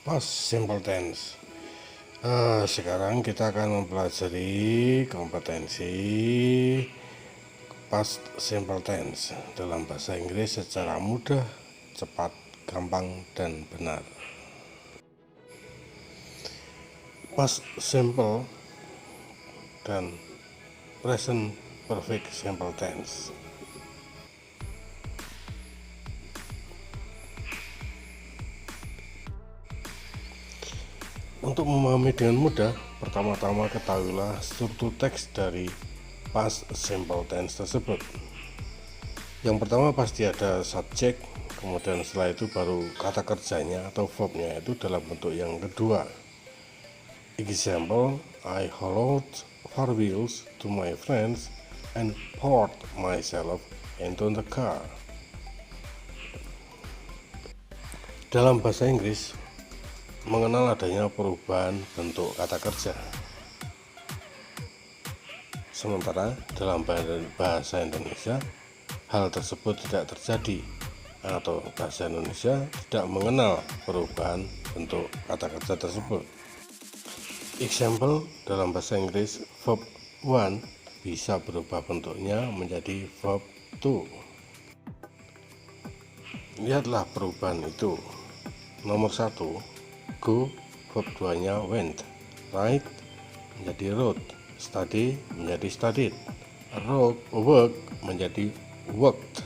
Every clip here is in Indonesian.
Past simple tense. Sekarang kita akan mempelajari kompetensi past simple tense dalam bahasa Inggris secara mudah, cepat, gampang, dan benar. Past simple dan present perfect simple tense. Untuk memahami dengan mudah, pertama-tama ketahuilah struktur teks dari past simple tense tersebut. Yang pertama pasti ada subjek, kemudian setelah itu baru kata kerjanya atau verbnya itu dalam bentuk yang kedua. Example, I hollowed 4 wheels to my friends and poured myself into the car. Dalam bahasa Inggris, mengenal adanya perubahan bentuk kata kerja. Sementara dalam bahasa Indonesia, hal tersebut tidak terjadi atau bahasa Indonesia tidak mengenal perubahan bentuk kata kerja tersebut. Example, dalam bahasa Inggris, verb 1 bisa berubah bentuknya menjadi verb 2. Lihatlah perubahan itu. Nomor 1, go, verb 2 nya went. Write menjadi wrote. Study menjadi studied. Work menjadi worked.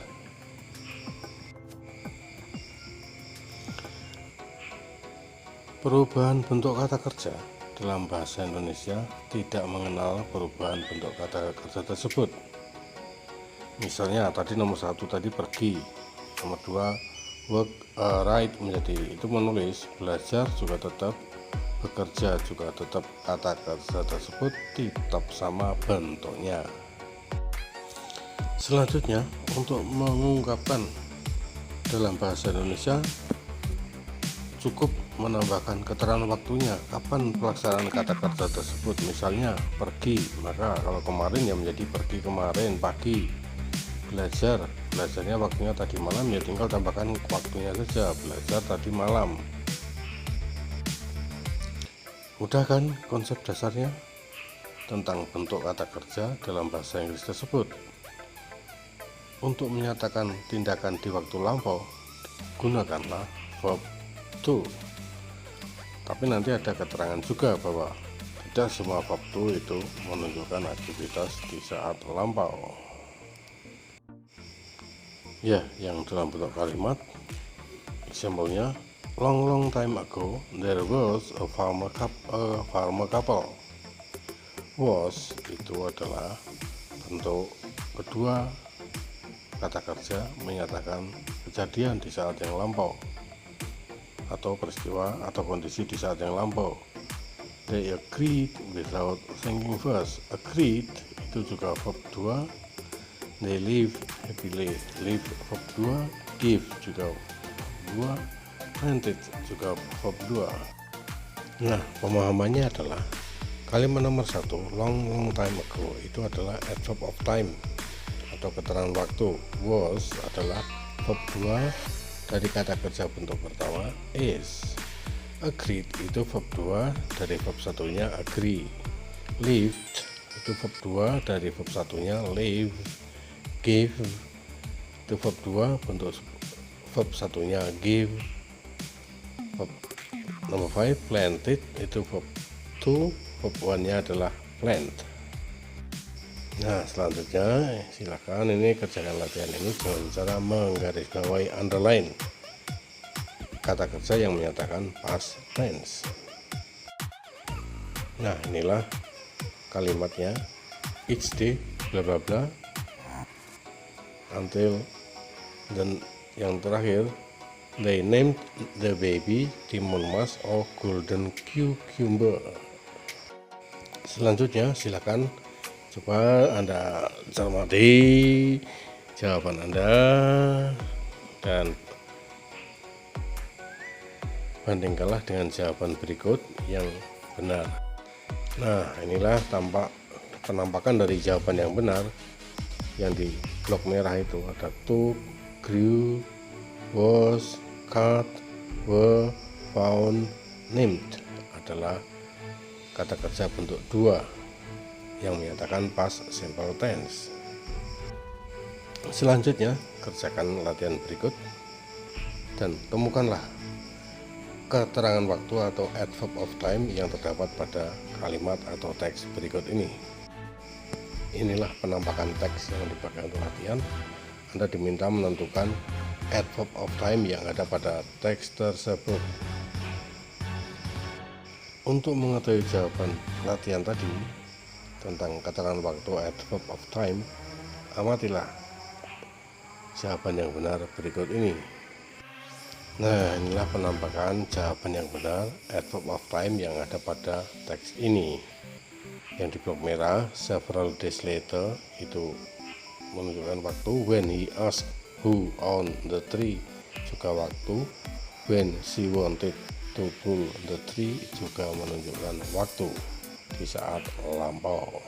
Perubahan bentuk kata kerja dalam bahasa Indonesia tidak mengenal perubahan bentuk kata kerja tersebut. Misalnya tadi nomor 1 tadi pergi, nomor 2 work, write menjadi itu menulis, belajar juga tetap, bekerja juga tetap, kata kerja tersebut tetap sama bentuknya. Selanjutnya, untuk mengungkapkan dalam bahasa Indonesia cukup menambahkan keterangan waktunya kapan pelaksanaan kata kerja tersebut. Misalnya pergi, maka kalau kemarin ya menjadi pergi kemarin pagi. Belajarnya waktunya tadi malam, ya tinggal tambahkan waktunya saja, belajar tadi malam. Mudah kan konsep dasarnya tentang bentuk kata kerja dalam bahasa Inggris tersebut. Untuk menyatakan tindakan di waktu lampau, gunakanlah verb to. Tapi nanti ada keterangan juga bahwa tidak semua verb to itu menunjukkan aktivitas di saat lampau. Ya, yang dalam bentuk kalimat, example-nya, long time ago there was a farmer couple. Was itu adalah bentuk kedua kata kerja menyatakan kejadian di saat yang lampau atau peristiwa atau kondisi di saat yang lampau. They agreed without thinking first. Agreed itu juga verb 2. They live happily. Live verb 2. Give juga verb 2. Planted juga verb 2. Nah, pemahamannya adalah kalimat nomor 1, long time ago, itu adalah adverb of time atau keterangan waktu. Was adalah verb 2 dari kata kerja bentuk pertama is. Agreed itu verb 2 dari verb satunya agree. Lived itu verb 2 dari verb satunya live. Give itu verb 2 bentuk verb satunya give. Nomor 5, planted itu verb 2, verb 1 nya adalah plant. Nah, selanjutnya silakan ini kerjakan latihan ini dengan cara menggarisbawahi underline kata kerja yang menyatakan past tense. Nah, inilah kalimatnya. Each day bla bla bla until, dan yang terakhir, they named the baby Timun Mas or Golden Cucumber. Selanjutnya silakan coba Anda cermati jawaban Anda dan bandingkanlah dengan jawaban berikut yang benar. Nah, inilah penampakan dari jawaban yang benar yang di blok merah itu. Ada took, grew, was, cut, were, found, named adalah kata kerja bentuk dua yang menyatakan past simple tense. Selanjutnya, kerjakan latihan berikut dan temukanlah keterangan waktu atau adverb of time yang terdapat pada kalimat atau teks berikut ini. Inilah penampakan teks yang dipakai untuk latihan. Anda diminta menentukan adverb of time yang ada pada teks tersebut. Untuk mengetahui jawaban latihan tadi tentang keterangan waktu adverb of time, amatilah jawaban yang benar berikut ini. Nah, inilah penampakan jawaban yang benar adverb of time yang ada pada teks ini. Yang di blok merah, several days later, itu menunjukkan waktu. When he asked who on the tree, juga waktu. When she wanted to pull the tree, juga menunjukkan waktu di saat lampau.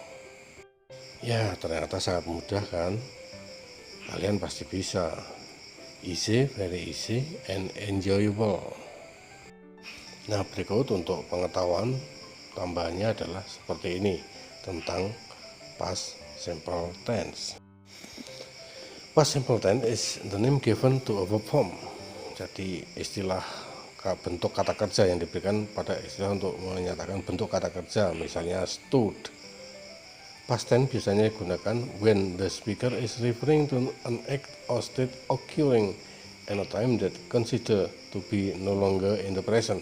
Ya, ternyata sangat mudah kan? Kalian pasti bisa. Easy, very easy and enjoyable. Nah, berikut untuk pengetahuan tambahannya adalah seperti ini tentang past simple tense. Past simple tense is the name given to a verb form. Jadi istilah bentuk kata kerja yang diberikan pada istilah untuk menyatakan bentuk kata kerja, misalnya stood. Past tense biasanya digunakan when the speaker is referring to an act or state occurring in a time that considered to be no longer in the present.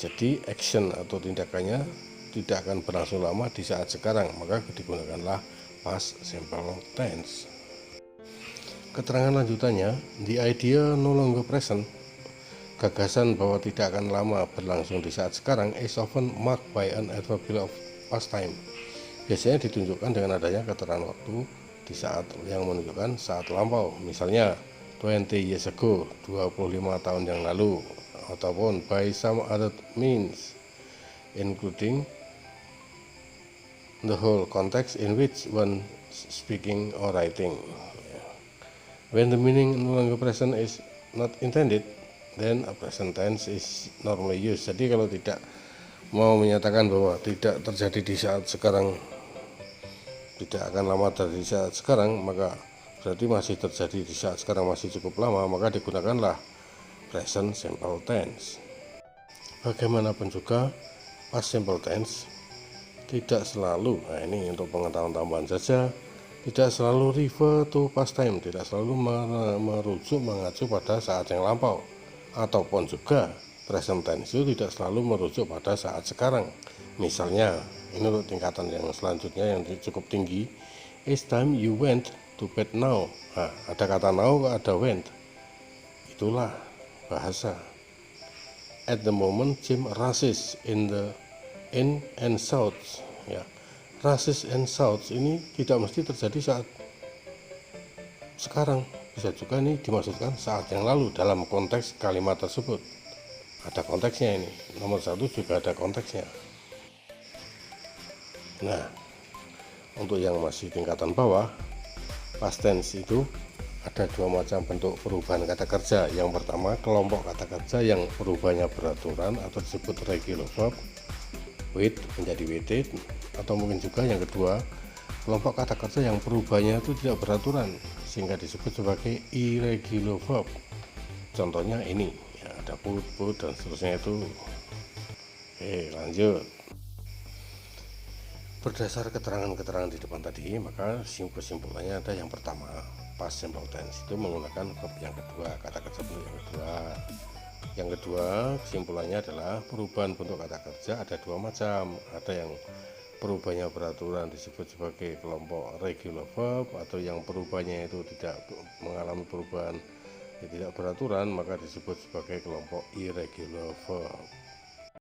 Jadi action atau tindakannya tidak akan berlangsung lama di saat sekarang, maka digunakanlah past simple tense. Keterangan lanjutannya, the idea no longer present. Gagasan bahwa tidak akan lama berlangsung di saat sekarang is often marked by an adverbial of past time. Biasanya ditunjukkan dengan adanya keterangan waktu di saat yang menunjukkan saat lampau, misalnya 20 years ago, 25 tahun yang lalu, ataupun by some other means, including the whole context in which one speaking or writing. When the meaning no longer present is not intended, then a present tense is normally used. Jadi kalau tidak mau menyatakan bahwa tidak terjadi di saat sekarang, tidak akan lama terjadi di saat sekarang, maka berarti masih terjadi di saat sekarang, masih cukup lama, maka digunakanlah present simple tense. Bagaimanapun juga, past simple tense tidak selalu, nah ini untuk pengetahuan tambahan saja, tidak selalu refer to past time, tidak selalu merujuk mengacu pada saat yang lampau. Ataupun juga present tense itu tidak selalu merujuk pada saat sekarang. Misalnya, ini untuk tingkatan yang selanjutnya yang cukup tinggi, it's time you went to bed now. Nah, ada kata now, ada went. Itulah bahasa. At the moment Jim rushes in and shouts. Ya, rushes and shouts ini tidak mesti terjadi saat sekarang. Bisa juga ini dimaksudkan saat yang lalu dalam konteks kalimat tersebut. Ada konteksnya ini. Nomor 1 juga ada konteksnya. Nah, untuk yang masih tingkatan bawah, past tense itu ada dua macam bentuk perubahan kata kerja. Yang pertama, kelompok kata kerja yang perubahannya beraturan atau disebut regular verb, with menjadi waited, atau mungkin juga yang kedua, kelompok kata kerja yang perubahannya itu tidak beraturan sehingga disebut sebagai irregular verb. Contohnya ini, ya, ada put dan seterusnya itu. Oke, lanjut. Berdasar keterangan-keterangan di depan tadi, maka kesimpulannya ada yang pertama, past simple tense itu menggunakan verb yang kedua, kata kerja bentuk yang kedua. Yang kedua, kesimpulannya adalah perubahan bentuk kata kerja ada dua macam. Ada yang perubahannya beraturan disebut sebagai kelompok regular verb, atau yang perubahannya itu tidak mengalami perubahan tidak beraturan maka disebut sebagai kelompok irregular verb.